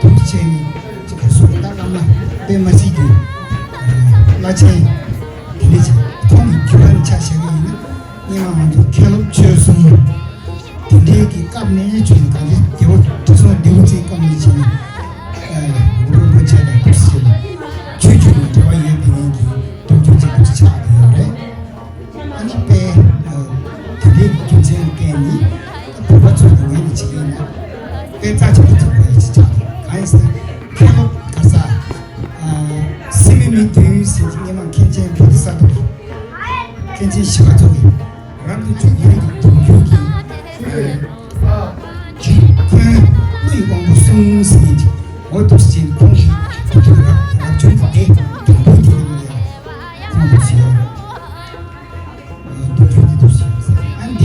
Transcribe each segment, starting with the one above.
동체니 그 소리가 나나 배마시기 마치 들리지 통이 교환 차식이는 이마만도 결합 주었으면 되게 깜내에 주니까지 대고 두서 대우지 깜내지 물어본 차가 됐어요. 주주는 대화 얘기하기 동조지 차이래 아니 배 되게 경쟁 게임이 보고서 되는 지금이나 배 자체부터 진짜 가이스 결합 가사 세미미 되는 세진이만 경쟁 보디사도 경쟁 시가적이 람도 좀 얘기 동교기 의광부 승승이지 어떻게 공기 도둑이라 좀 돼. 동보디는 공부지요. 도둑이도 안돼.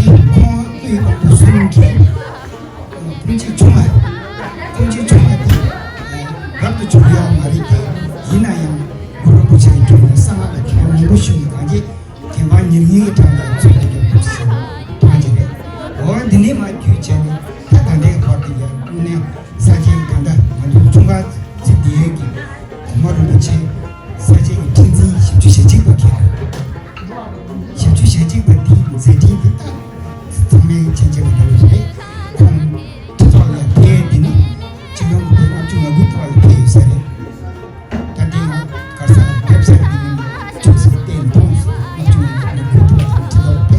의광부 승기 공지 정말 람도 중요한 말이다. 이나양 물어보지 좀 상하게 기분이 고시니까지 대만 영향이 당한 소리를 없어. 도와주네. 어디니 말 규제니 다 내가 받기야. 오늘 사진 간다. 먼저 중간 얘기 고마를 놓지 사진 진진 십주시 찍거기. 십주시 찍거기 세팅이 딱 정말 전체가 되는데 공 투자가 대비니 지금 우리가 좀 어긋나고 배우세요. 다들 가서 웹사이트는 조사 때 동수 좀 그것도 투자해.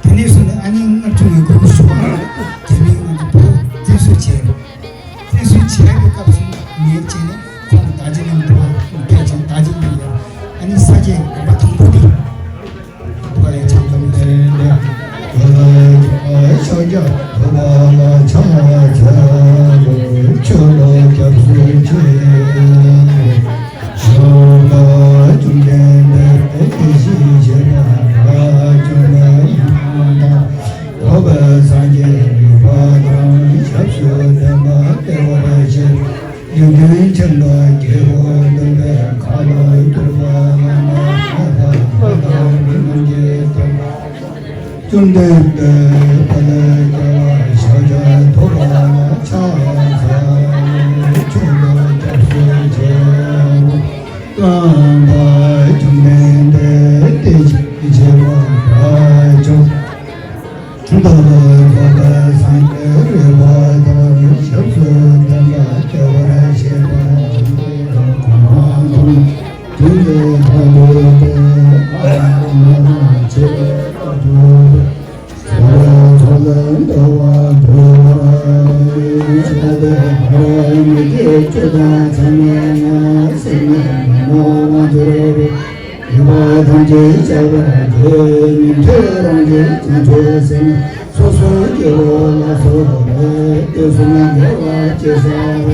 대내수는 아닌 좀 그거 좋아. 재미있는 거 대수체. 대수체의 값은 미액체는 공 따지는 돈 배정 따지는 거 아니 사제 같은 거리 누가 잠깐만 저저 도망가 저저 저로 겹수지 저가 중간에 계시잖아 저나 어버사제 화장 접수되마 때워지 유경천로 개원을 가로 들어가나 중대대 발레가 셔자 돌아나 차사 중로 접수제 강바 중대대 대지 제와 좀 중도를 보다 산대를 보다 접수된다 저와 제와 공항 중대하고대 아무나 제와 저는 주다 자매나 생명나 들어비 이바당제 자바게 태랑제 자조생 소소기로라소래 뜻수나게와 제사we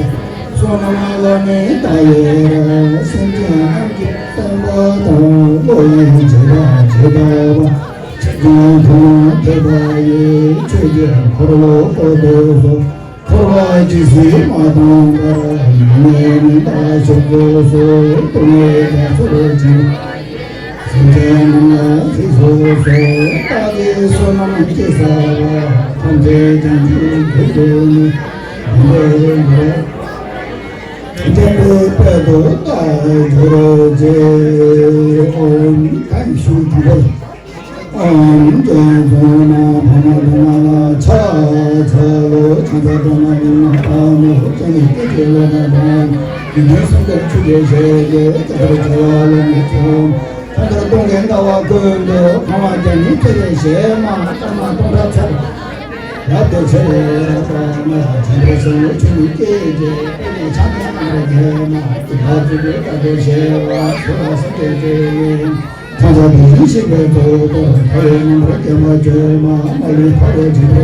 소나마라네 다예라 생장하게 땅바당 모인 제가 제가와 제가 대바에 최대한 걸어 얻어서 걸어지시 마당가 내는 다속고서 동해가 소리지 생장나 지소서 따지소만 제사와 탄재장주 그들이 내는 이제는 빼도 따져제 온 간수기를 언제나 바나바나 차차로 찾아보나는 아무 걱정이 끝을나는 이내성적 추계세계 자르자라는 다들 동네 나와 근데 강화전이 퇴세마 까마 동라차 나도 제라마 자르서 주께제 자기만에게마 나주게 가도세와 소라스케제 자자비 시베도도 다른 깨마제마 말리 파르지도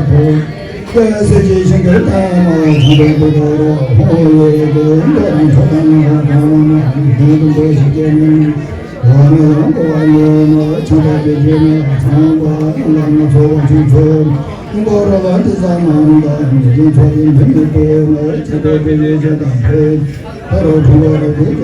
그세지 생겼다마 지도도로 호예도 너는 조당하다마 이도 시계는 원하는 거와는 자자비는 상과 인간의 소원지존 인도로 뜻상한다 이제적인 힘을 제대로 제대로 바로 그거를 보고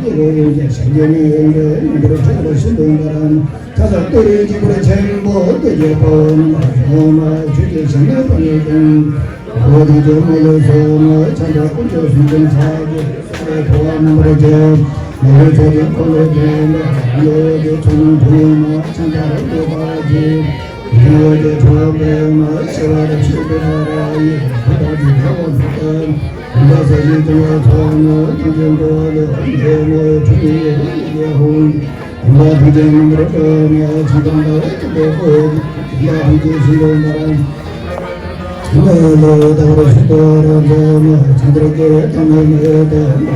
이거 이제 생겨내는 그렇게 하시는 바람 가족들이 집으로 전부 뜨게 보는 주제 생각하는 어디 좀 올려서 찾아 꽂혀 숨좀 차게 보아는 그러게 내 저기 꼴레게 여기 좀 보이나 찾아를 보아지 여기 조명을 시와를 치고라라이 바다지 하원스던 그래서 이들과 저는 기존도를 언제나 주위에 이겨온 누가 부재는 그러면 지금도 되고 야한지 시로만 너도 다로 시도라면 저들에게 당연히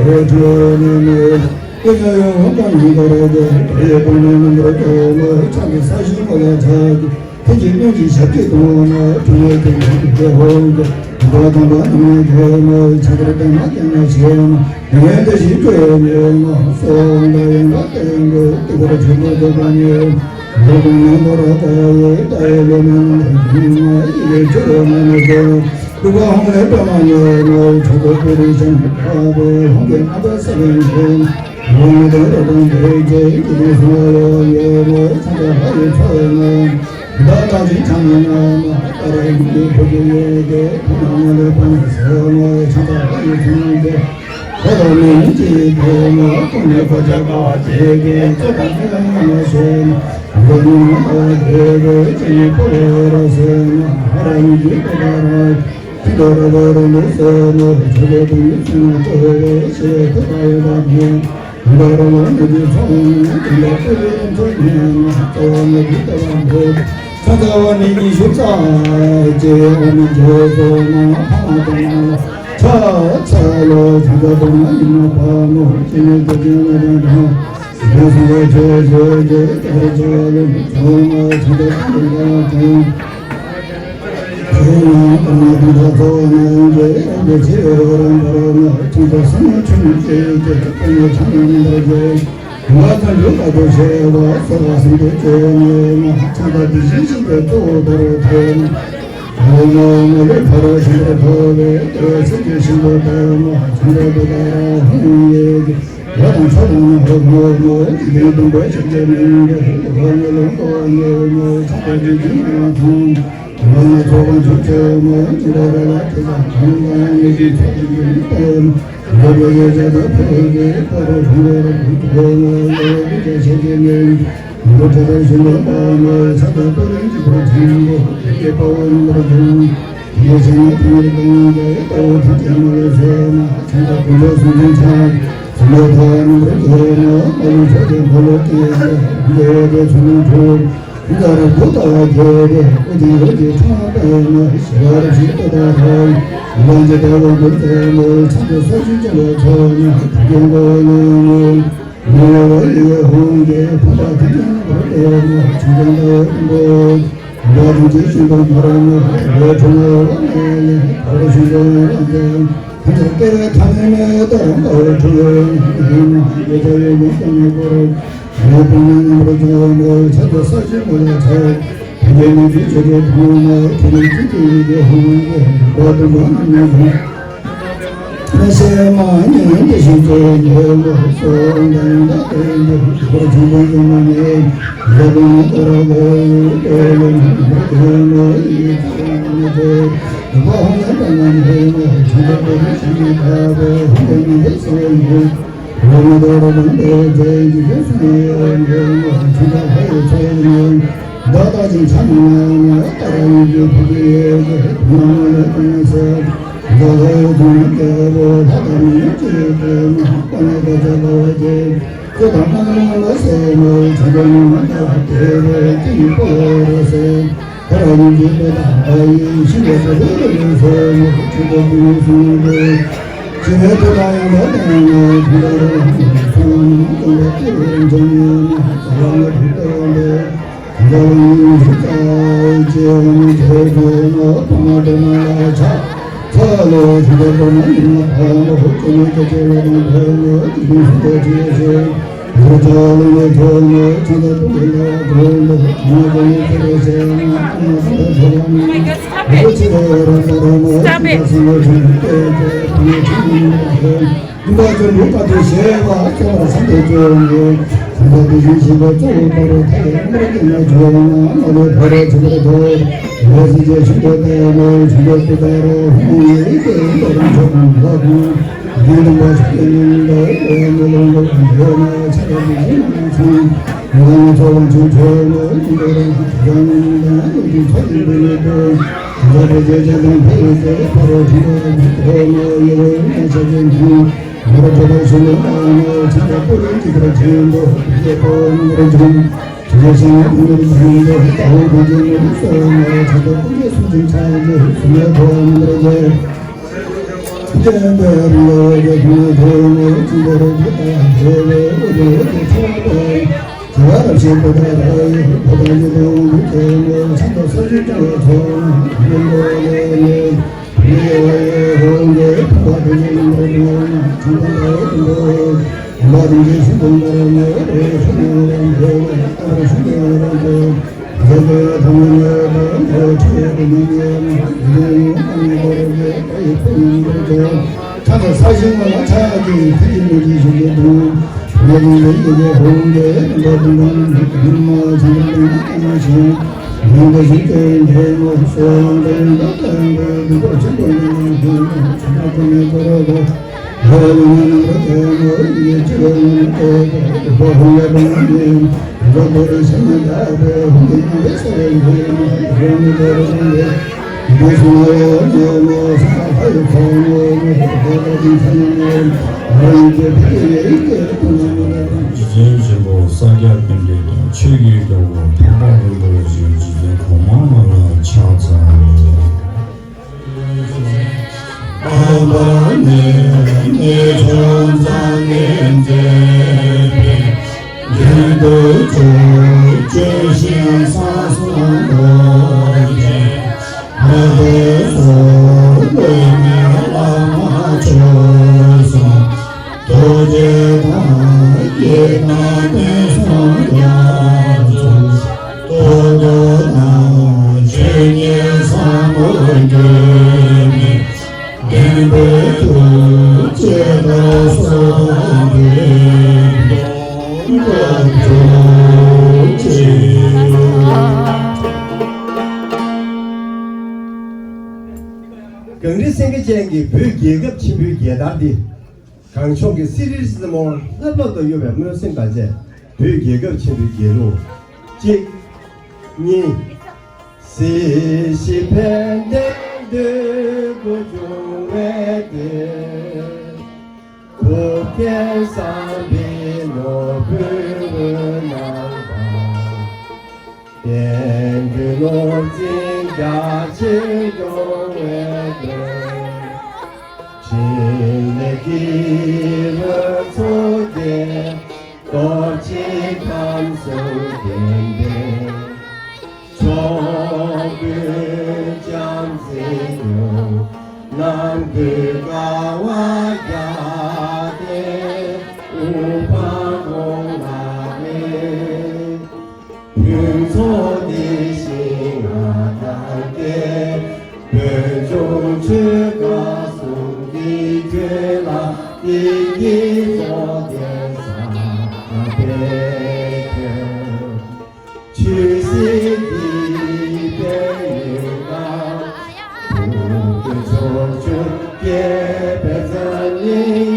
해주는 그녀요 강이거라게 해보는 그러고 자기 사실보다 자기 해지면지 샤피도나 중요하게 되고 너도 저들에게 맡겨놓으시면 내 뜻이 되면 손에 맡긴 것 그대로 전부도 모든 거라다에 따르면 이게 저만하고 누가 홍래 뼈만을 저도 부르신 홍경하다 서는 오늘은 이제 이리서요 예모 찾아가요 처음은 나다지 장난아 따라이 보기에게 그만을 보내서 찾아가요 주는데 그러면 지금은 꿈에 거자가 되게 떠나가면서 너는 어디를 지고라서 하나님이 떠나라 기도를 저도 무슨 뜻을 그다음에 너는 어디 손 그대를 전에 또는 기도하고 찾아온 이 십사제 오는 저도나 하나도나 차차로 찾아보면 이마파노 지내주는 그래서 저저저저저는 정말 찾아보면 그냥 그나마도는 이제 지어오는 거는 진짜 생각중에 그냥 참는다고 그것은 누가도 세워서 생겼지만 찾아주신 시대 또 돌아오는 오늘 바로 신의 법에 들어서주신 것은 천대보다 흥얘기 여당 사랑하고 이기는 것이되는 게 오늘은 오늘 찾아주지만 오늘 조금 좋지만 지나가라 건강이지 찾아주는 너의 여자도 벽에 바로 오늘 이제 세계는 못하던 신의 마음을 찾아버리지 못하는 이게 보는 것은 예전에 통일동에 또 다짐을 찾아보려 순진차 못하는 것은 어느 저기 몰랐기에 내게 주는 줄 그자를 못하게 어디 참아내는 시간을 지도다가 먼저 배워볼 때는 찾아서 진짜로 전혀 구경거는 너의 홍게 받아들이는 거에는 주변의 뭐든지 신경 바라는 내 종업원에 어르신들한테 한적게 타면에 따른 어르신 여자의 목숨을 내 본능으로 좋은 찾아 서지 못해 이제는 뒤쪽에 부모의 길을 지키게 홍게 모든 것은 세만이 대신적으로 손단다 고주만이 여러분 돌아가는 그의 이들의 고향에만 해는 주변을 지나가고 흔들리는 소리 오늘은 내 예수의 지나가요 저는 너다지 참나 따라오기 보기에 고향을 떠나서 너의 눈대로 하다니 지금 꺼내고 잡아오지 그 당하는 것을 자존만 다대를 뛰고서 그런 집에다 아이 신에서 흐르면서 주고 부수고 집에 돌아야 너는 그대로 손을 뜯는 정면 사랑을 붙들어내 그런 숫자 이제 대부분 동화도나 서로 주대보는 인마파로 헛금을 깨져가는 별로 이루어지에서 여자의 돈을 찾아보려 돌로 강화정을 들어서 아무것도 사람이 어찌되어라 사람을 자신을 주는 때에 부여주는 것은 누가 좀 못가도 세와 세와 상대 좋은 것 상대도 주시고 조바로 태물기나 조나 너를 벌어주고도 여시제 주고대로 주고대로 후일이 너를 조금하고 이런 거 죽겠는데 오늘은 거 변화 차려주지 참 이런 좋은 주초는 이거를 하는데 우리 소리들도 이거를 제자는 배우들 바로 뒤로 이거를 마셔준 후 여러분의 손을 찾아보는 이들의 죄도 예보는 좀 주제생의 오늘의 주인도 따로 고전을 써내 찾아보게 수준 차이를 숨에 도움을 제대로 예비도는 지대로 제대로 처음에 저와없이 보다기도 못해는 참도 서질자의 좋은 이런 미래와의 홍대 도와주는 거는 정말로 얼마든지 수동나라의 소명을 따라 수명을 제대로 당연히 더 최고는 이런 거를 찾아 사실과 차기 틀림을 지속해도 우리는 홍대 모든 건 정말 이것이 대모 소원된 것들은 그리고 지금은 주나분에 걸어도 하루는 그대로 이게 지금은 보호하는 그것들을 생각하고 흔들리는 그런 데로는 이것을 너무 생각하여 공원을 해가진 사람을 이제 피해 있게 이제 뭐 싸게 할 건데 최기하고 방법을 보여주지 이제 고마워라 찾아 바바네 내 존재는 내도 주신 사소한 거지 내도 소리며 맞춰서 도제다 예나의 성야주 도도나 주의 사물금이 내배도 제도소 경제 생계쟁이 불계급 친부 계단디 강총기 시리즈 뭐 나도 요배 무슨 가제 불계급 친부 계로 즉니 시시팬데 고중외데 고견산비노 불문나다 땡그노진가 칠종외데 진내기는 속에 꽃이 감소된데 좁은 잠시요 남들과 와야돼 우방공하네 빈손이 싱하다게 변종치가 숨기게라 이기소대사 배경 주시기 배가 우주속주께 배선이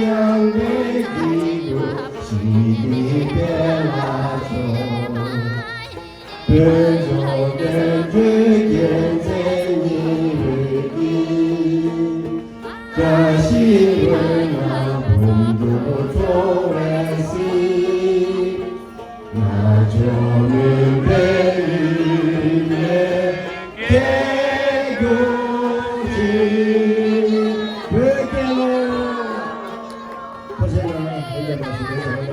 양배기고 시기 배라죠 변종된 주견생이르기 자식을 나봄도 좋아했시 나조는 배위에 개교지 왜개로 고생을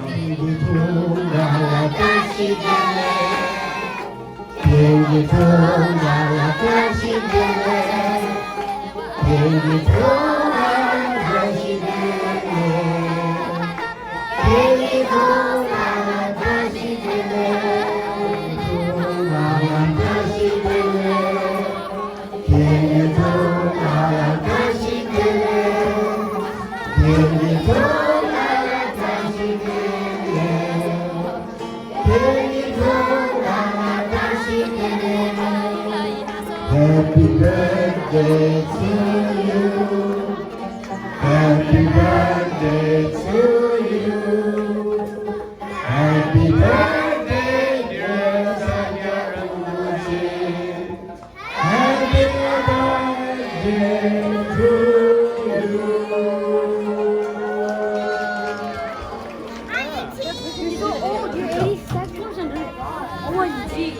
비행기 통나라 다시네 비행기 통나라 다시네 비행기 통나라 다시네 비행기 통나라 다시네 통나라 다시네 비행기 통나라 다시네 비행기 통나라 다시네 Happy birthday to you. Happy birthday to you. Happy birthday, dear Sanya Ramuji. Happy birthday to you. 이거 에이 싹 어머니지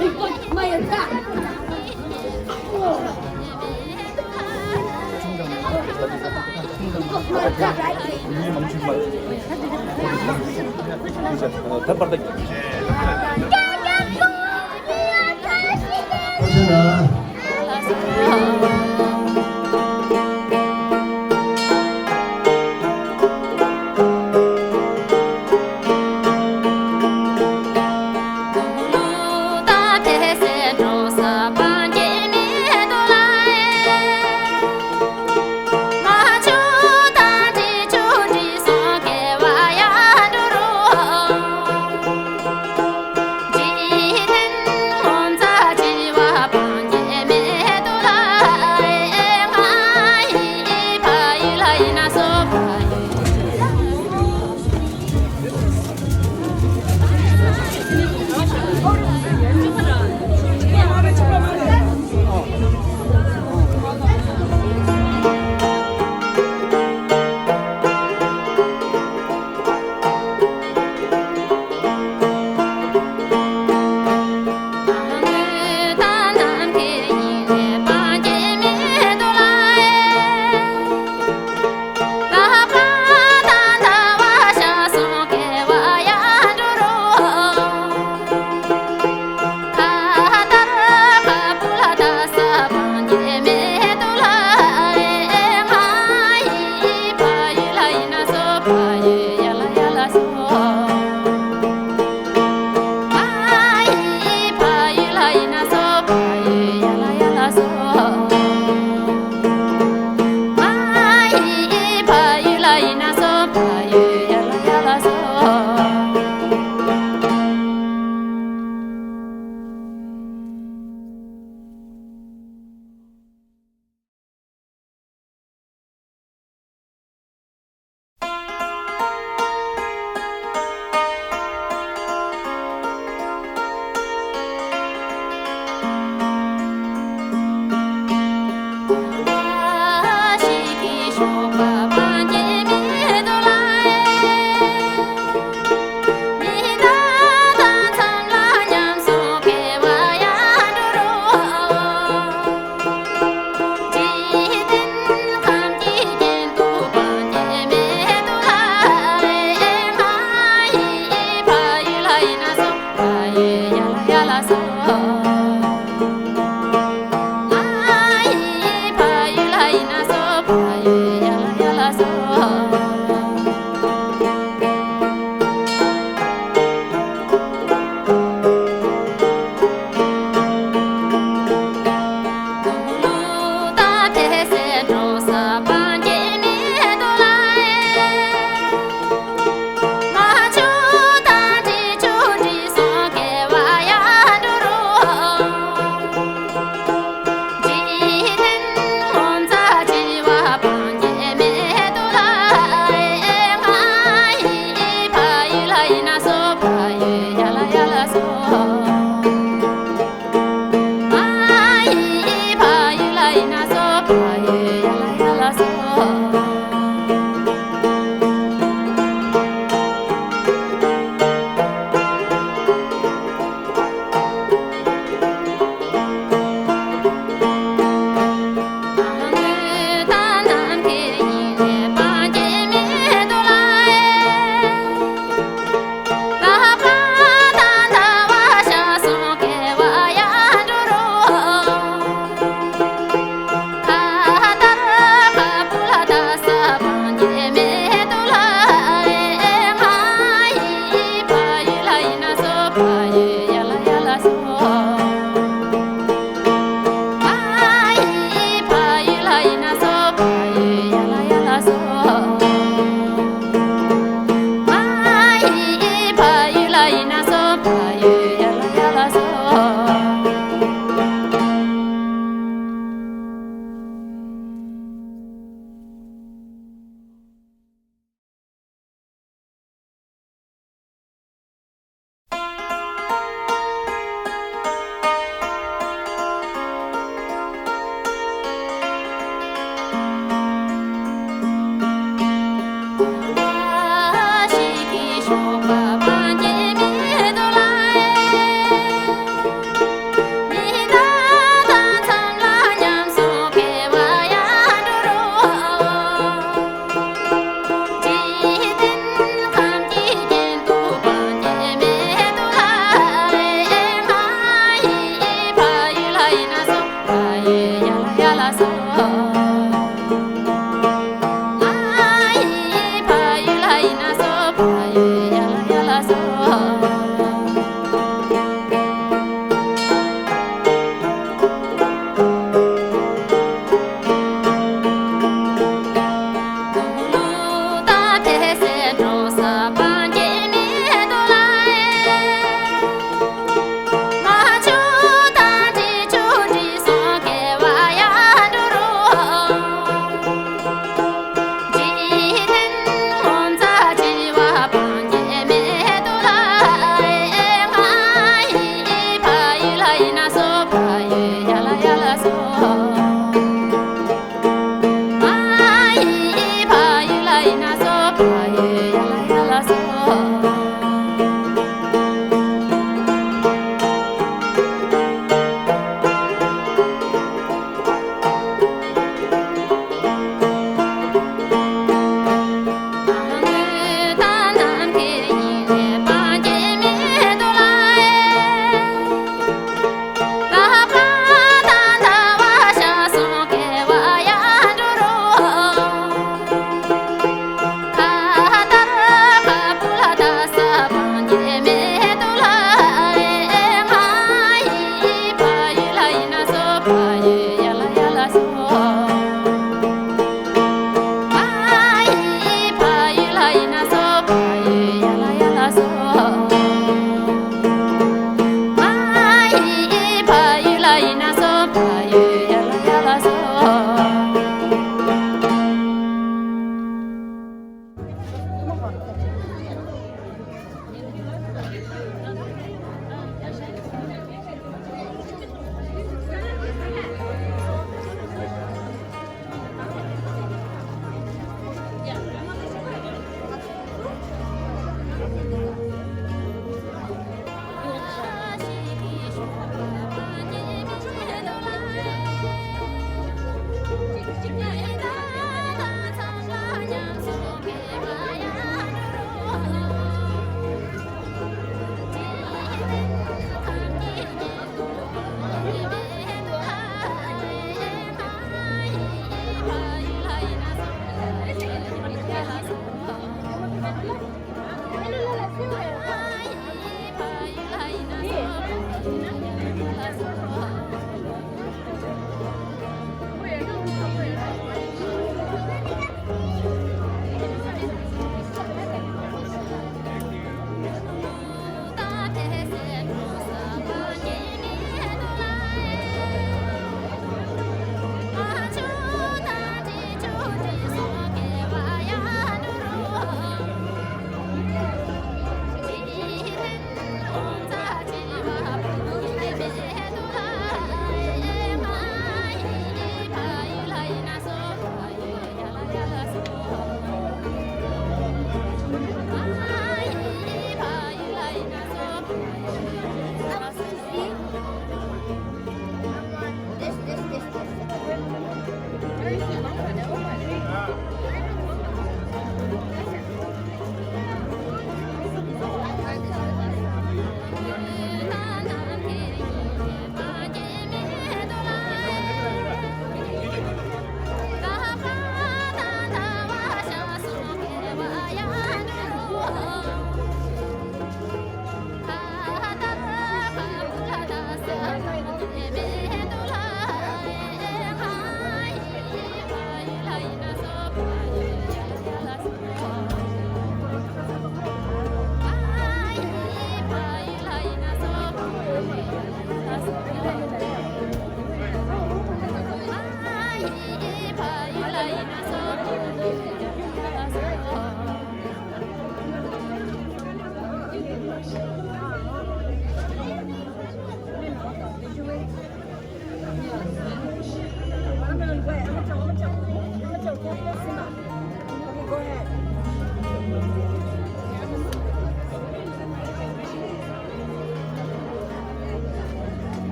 이거 마였다 호준아.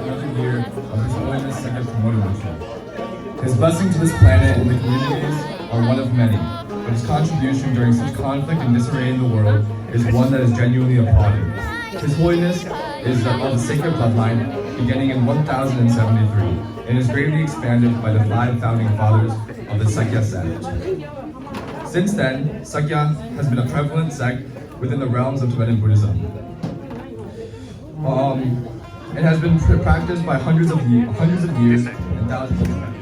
Another year of His Holiness Second Promoter. His blessing to this planet and the communities are one of many, but his contribution during such conflict and disarray in the world is one that is genuinely applauded. His Holiness is of the sacred bloodline beginning in 1073 and is greatly expanded by the 5 founding fathers of the Sakya sect. Since then, Sakya has been a prevalent sect within the realms of Tibetan Buddhism. It has been practiced by hundreds of years and thousands of Tibetans.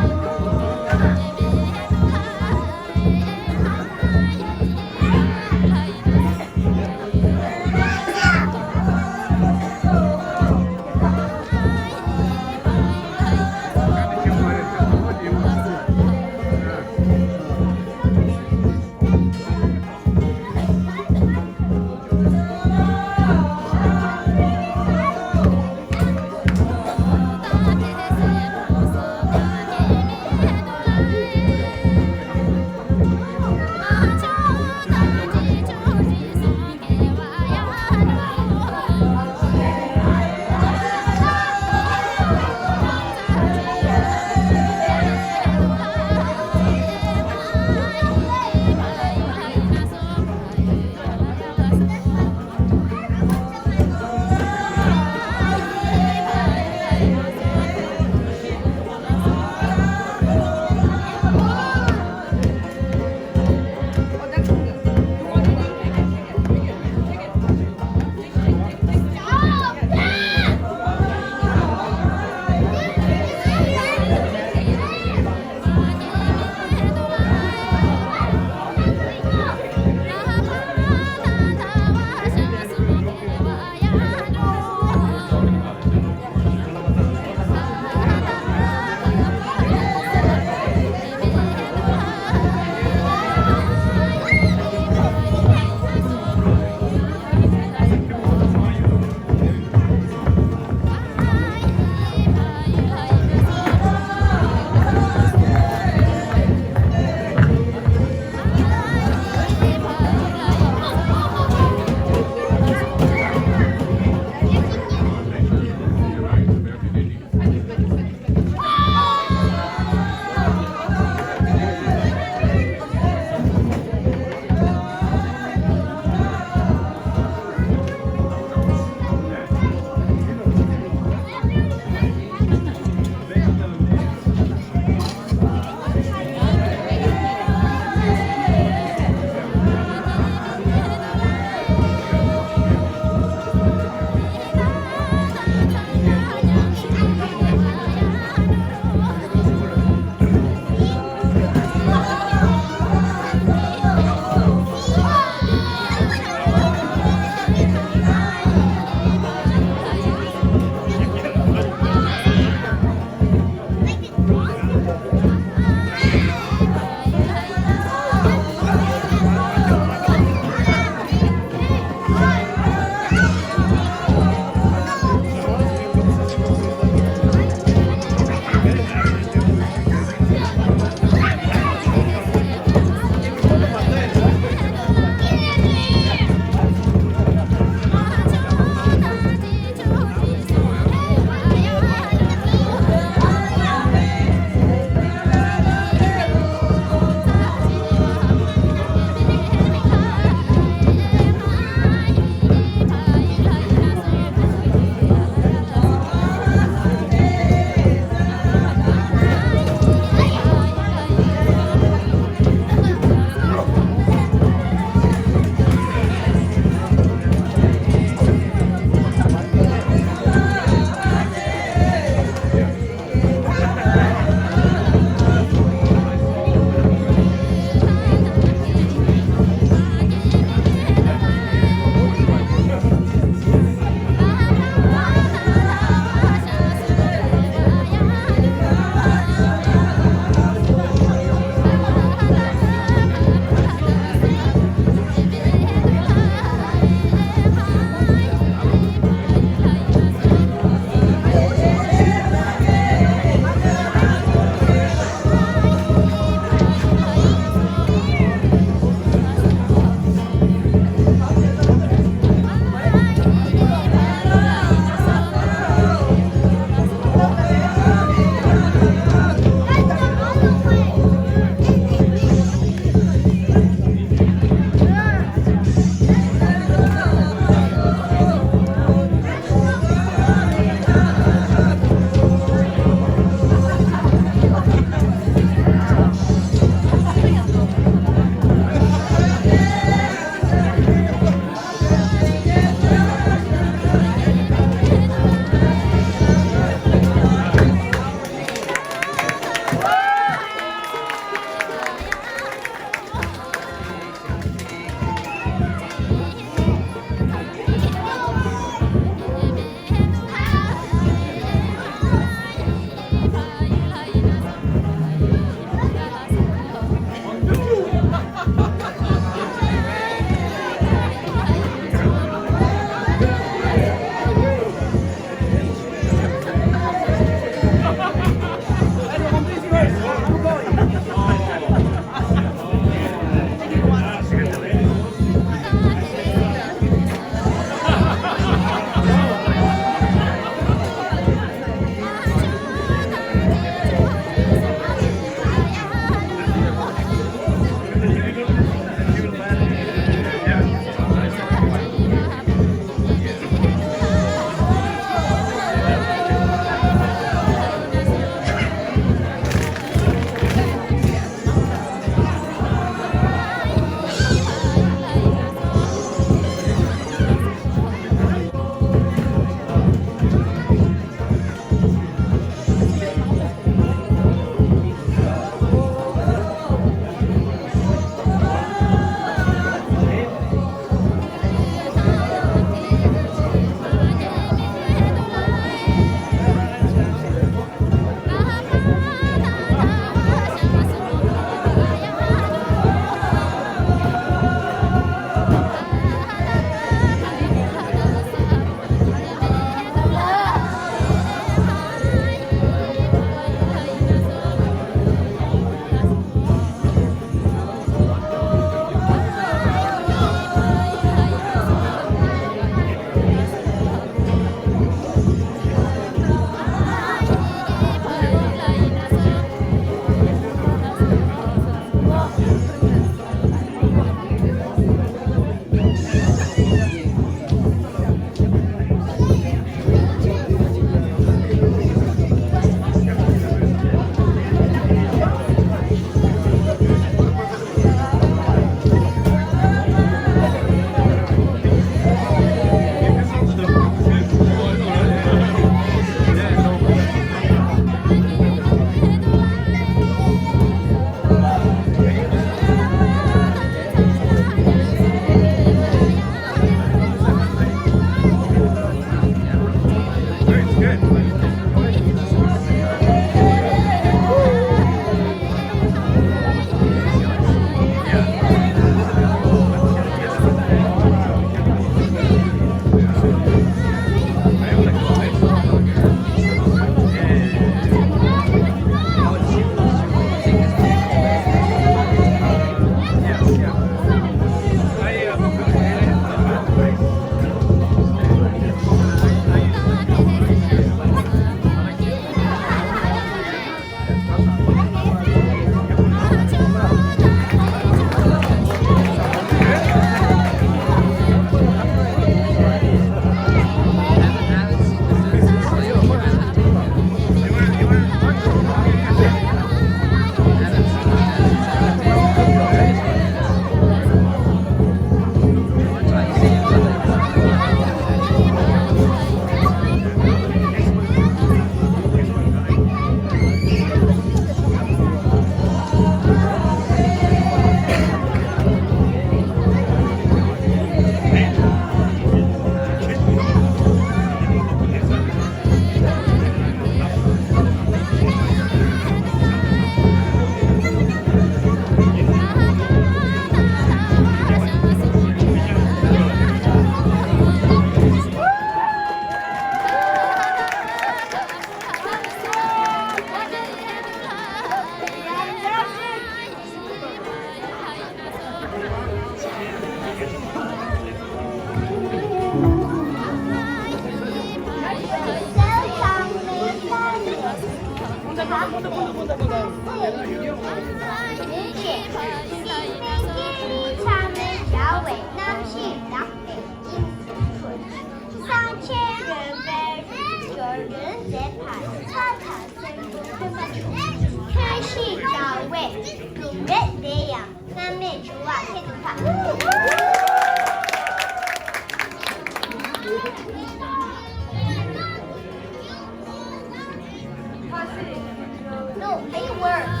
No, they work.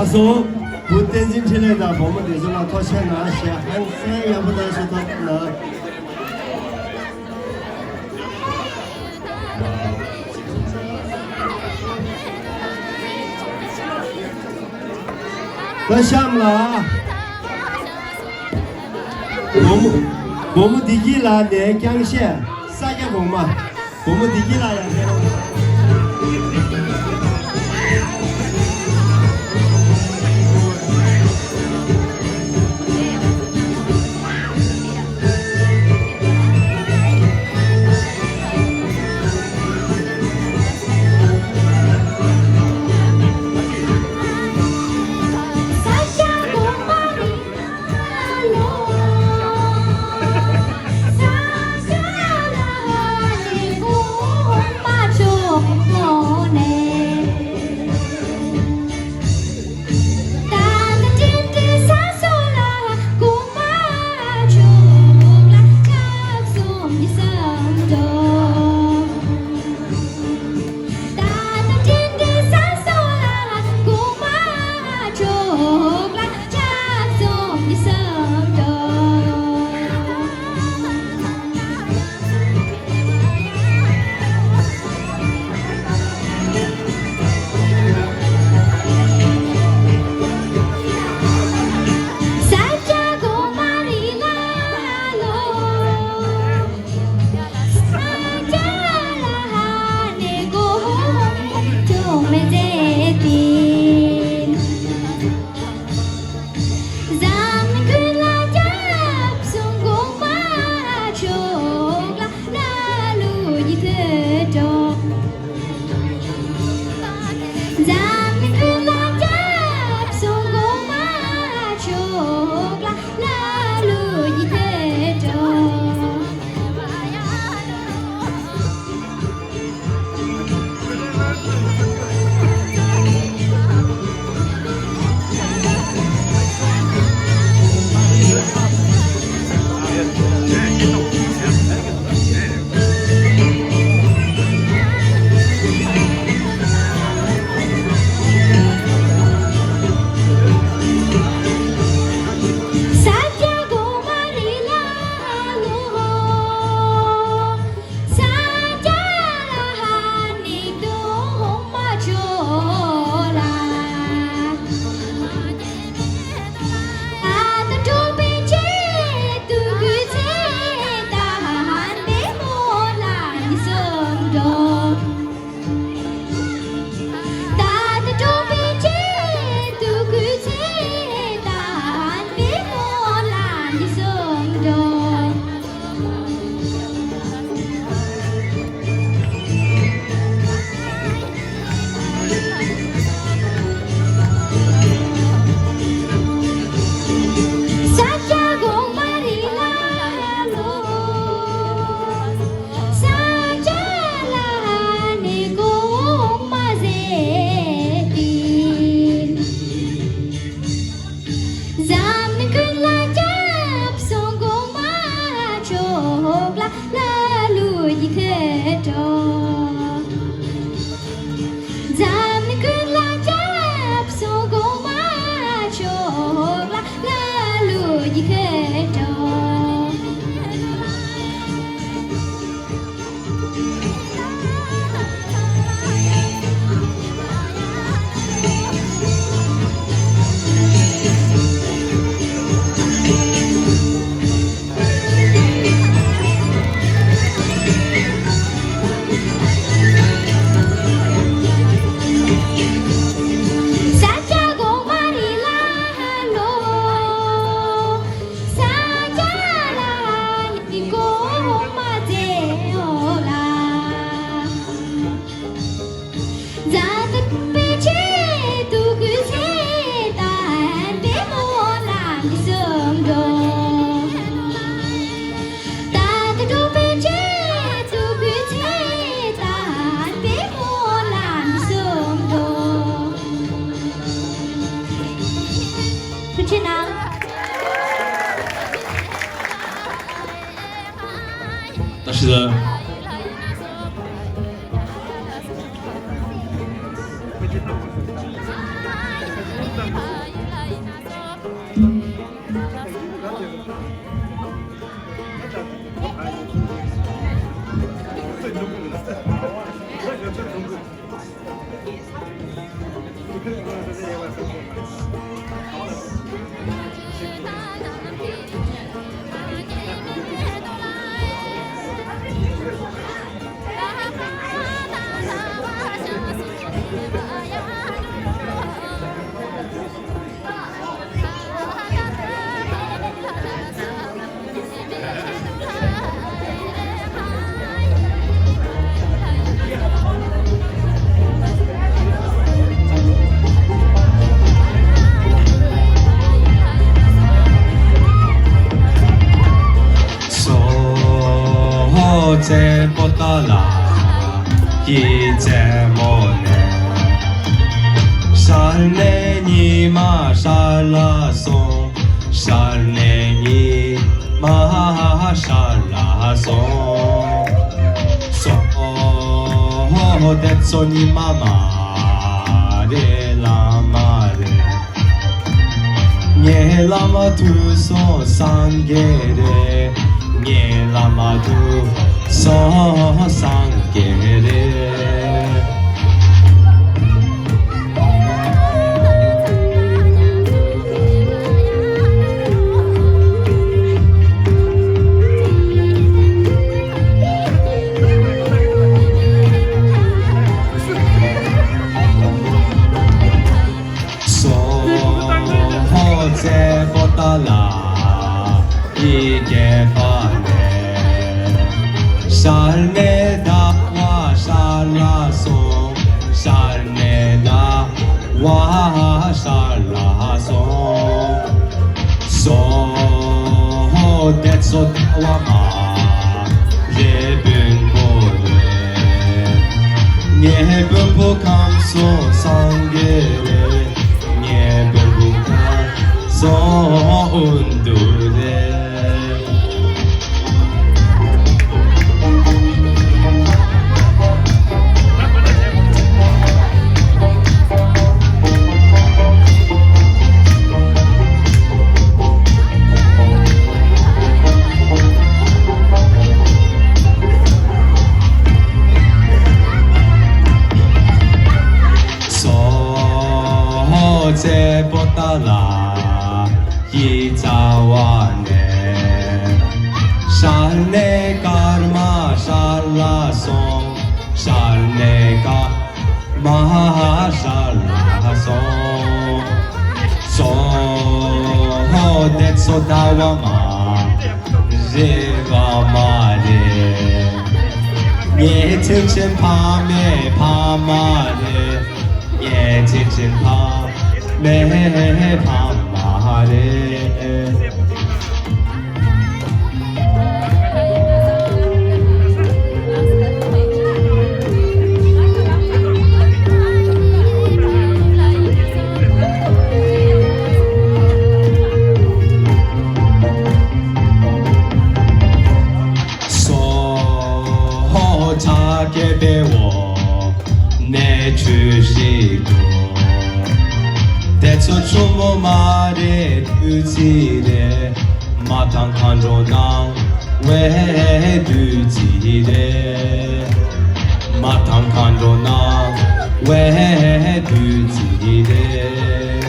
那时候不担心起来的，我们就是那掏钱拿些，很快也不能说他那。那下面啦，我们第几啦？连江县三家公嘛，我们第几啦呀？ 제 보따라 이제 뭐네 샬레니마 샬라송 샬레니마 샬라송 소데소니마 마레 라마레 nye lama tu so sangere nye lama tu so sangere 제 보따라 이게 바네 샬메다와 샬라송 샬메다와 샬라송 소데소다와마 예분보네 예분보 감소 상게레 so undure so je potala Izawane Shalne karma shala song Shalne karma shala song So detso dawama Jiva mare Ye chin pame pamare Ye chin pame pamare 자게 배워 내주시고 대처 주모 말에 두지래 마탕 간조낭 왜 두지래 마탕 간조낭 왜 두지래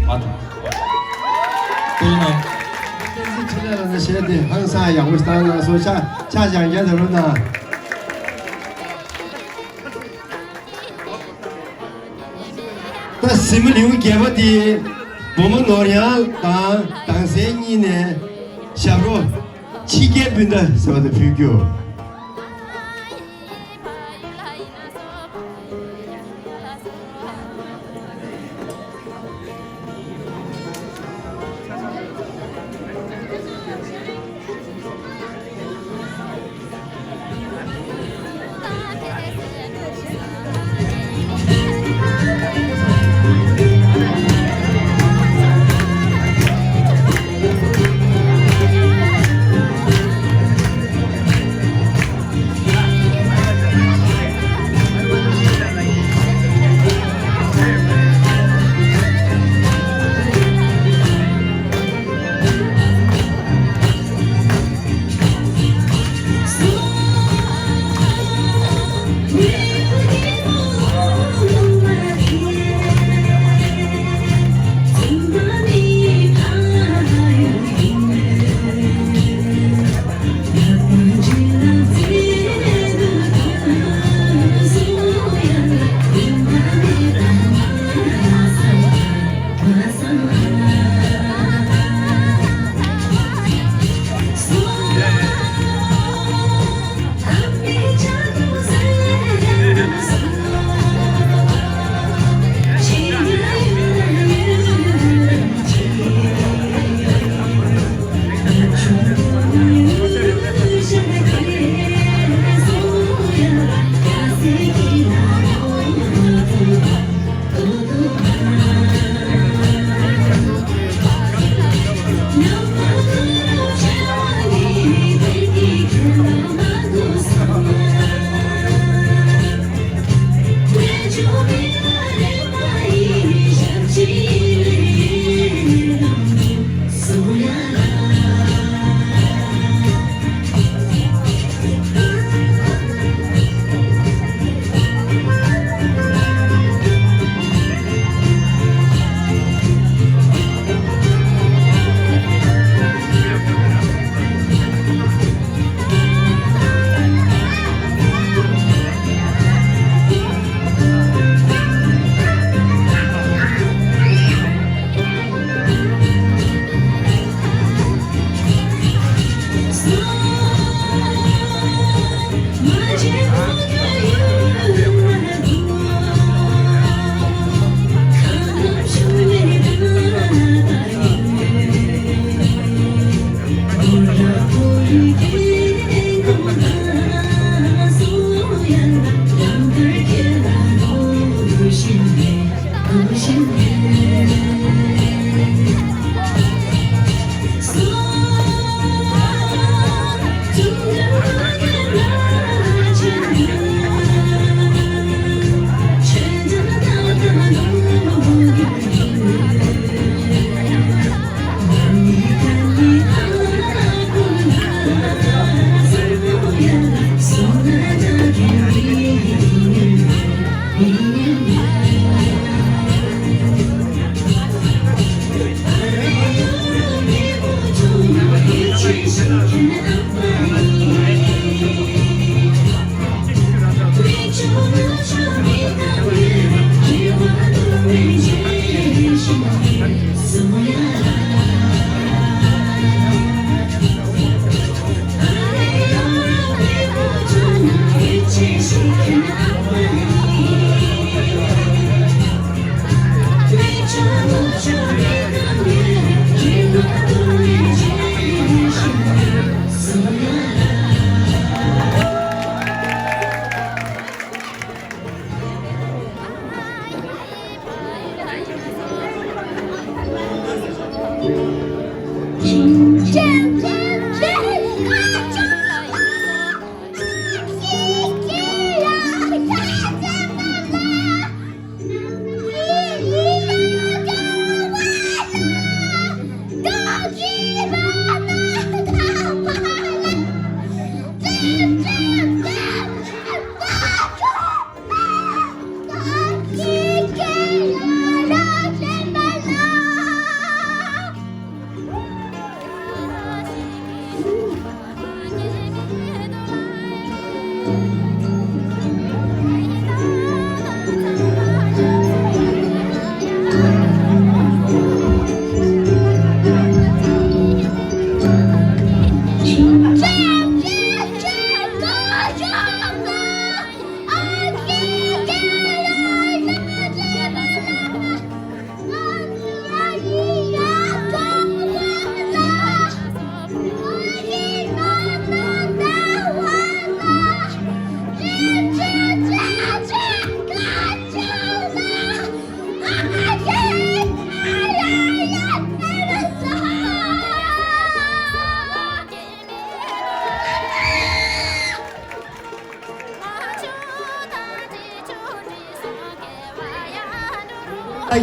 마탕 그냥 찾아라는 시대 항상 양호스탄 소샤 차장제 들어나 다 심리우 개버디 몸은 노량 당생이네 샤로 치게 빈다 서도 비교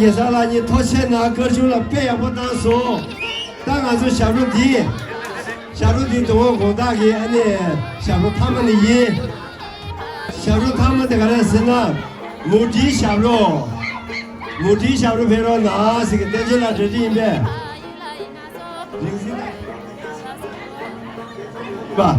也是了，你掏钱拿歌手了，别也不当说，当然是小陆地，小陆地东工大给那小陆他们的人，小陆他们这个人是呢，母鸡小陆陪着拿这个带进来这里面，吧。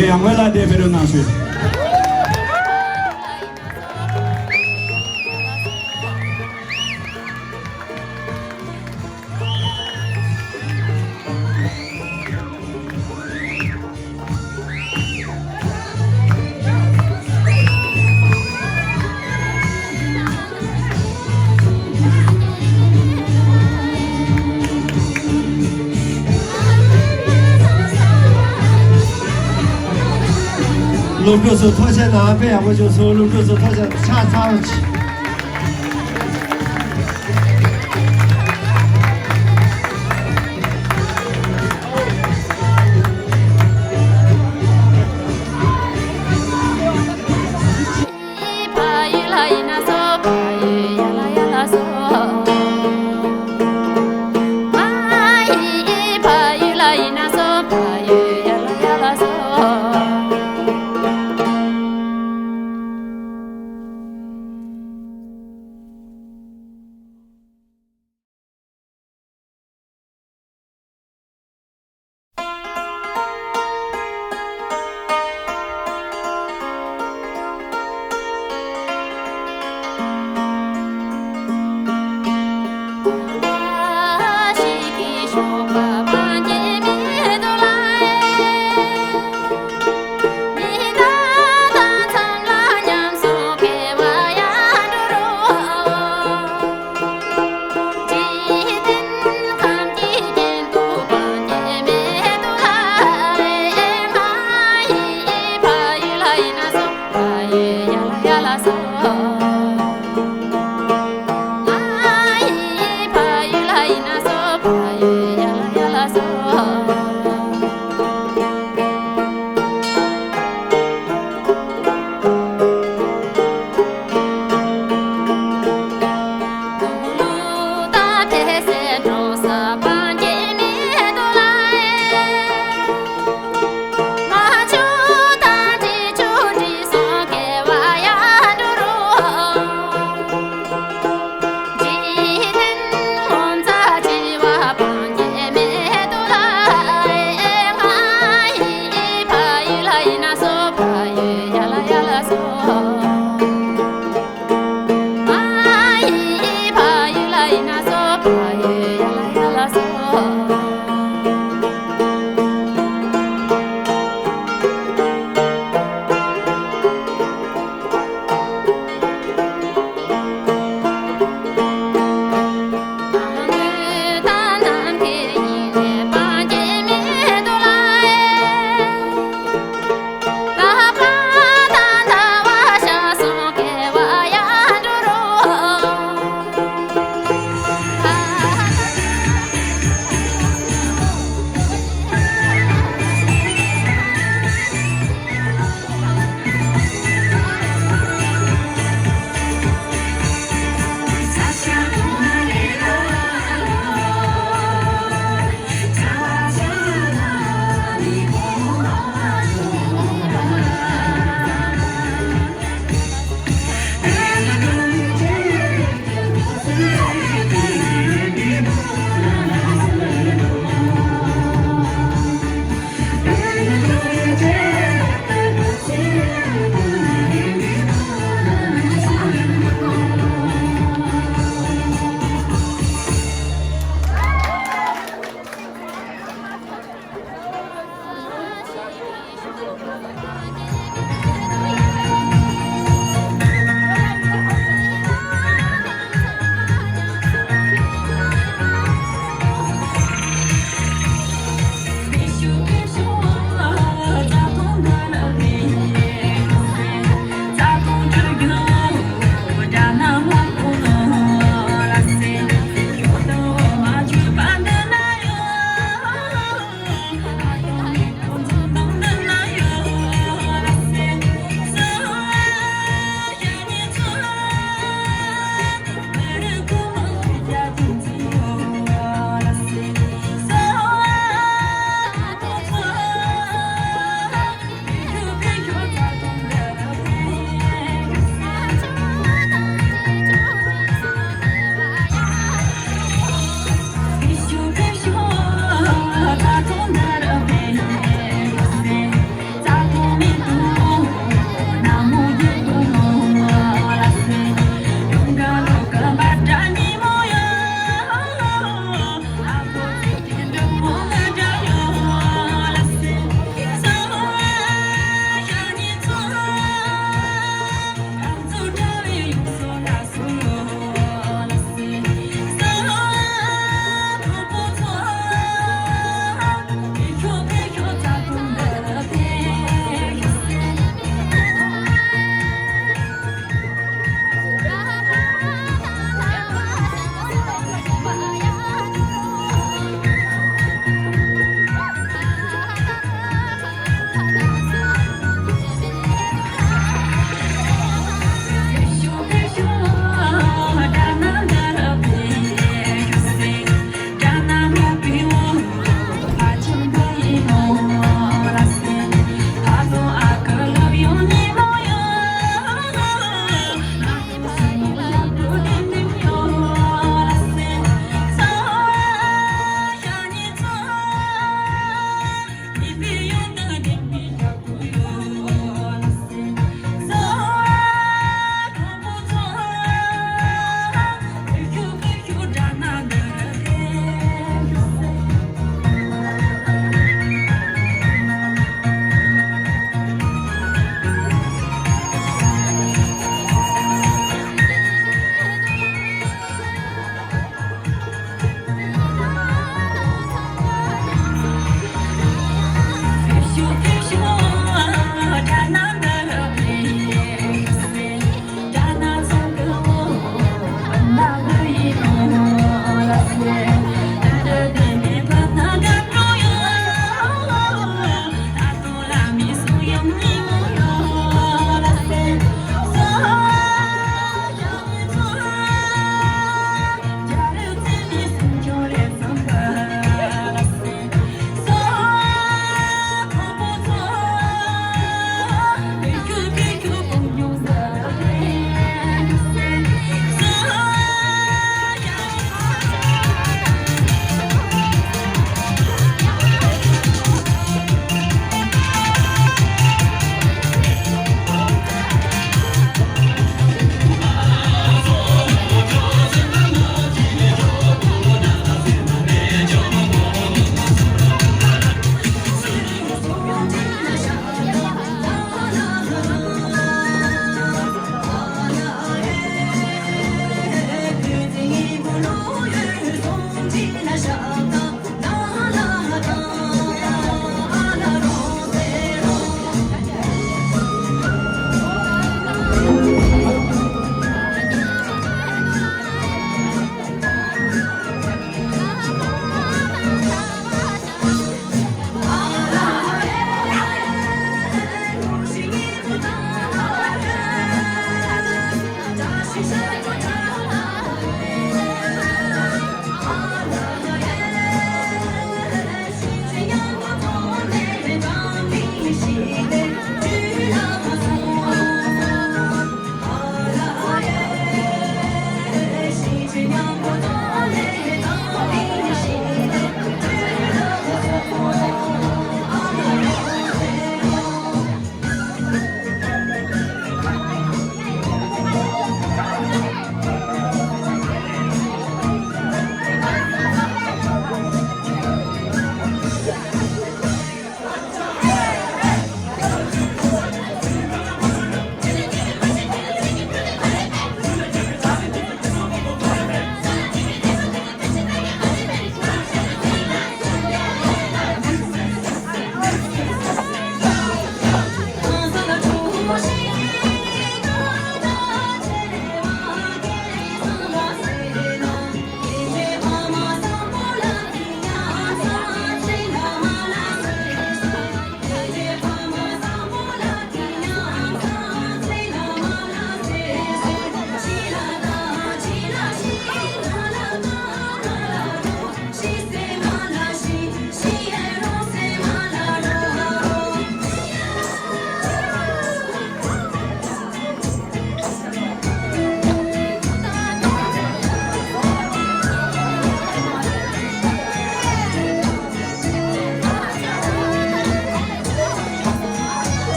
给两位来点别的拿去。路口是拖鞋拿背，我就说路口是拖鞋插上去。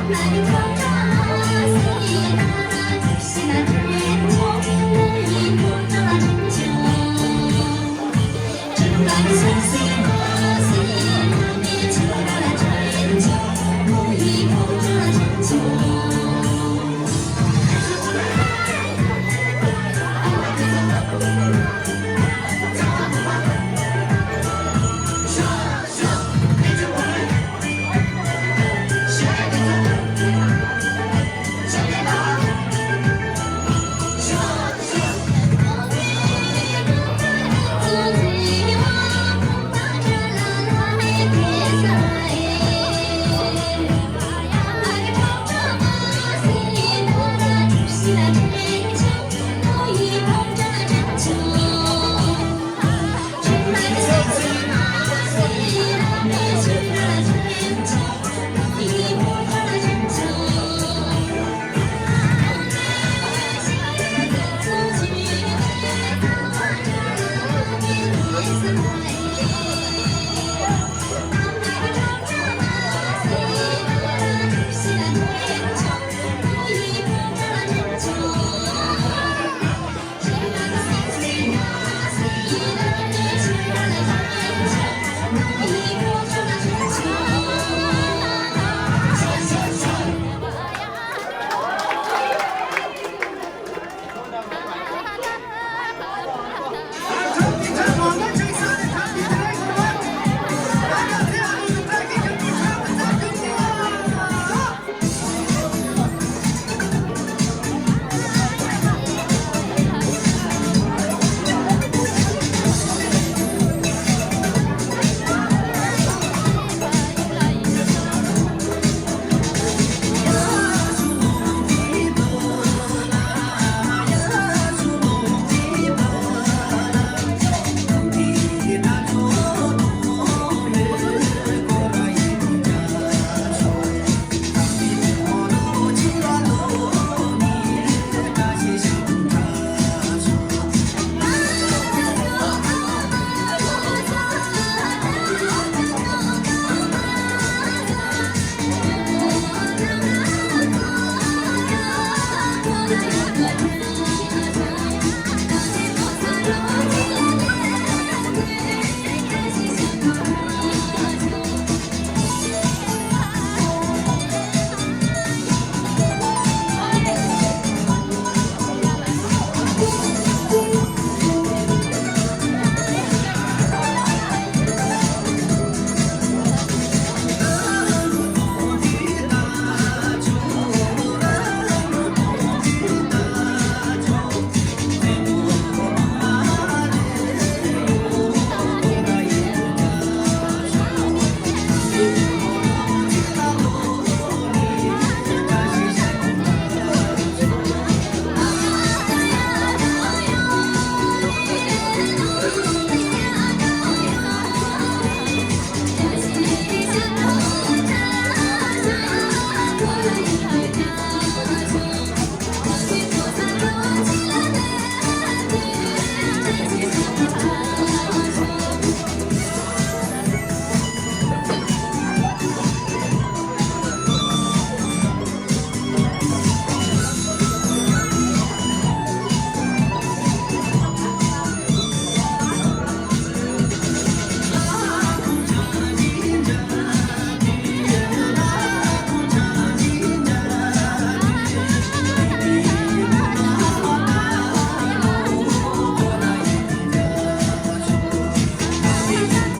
Let it go.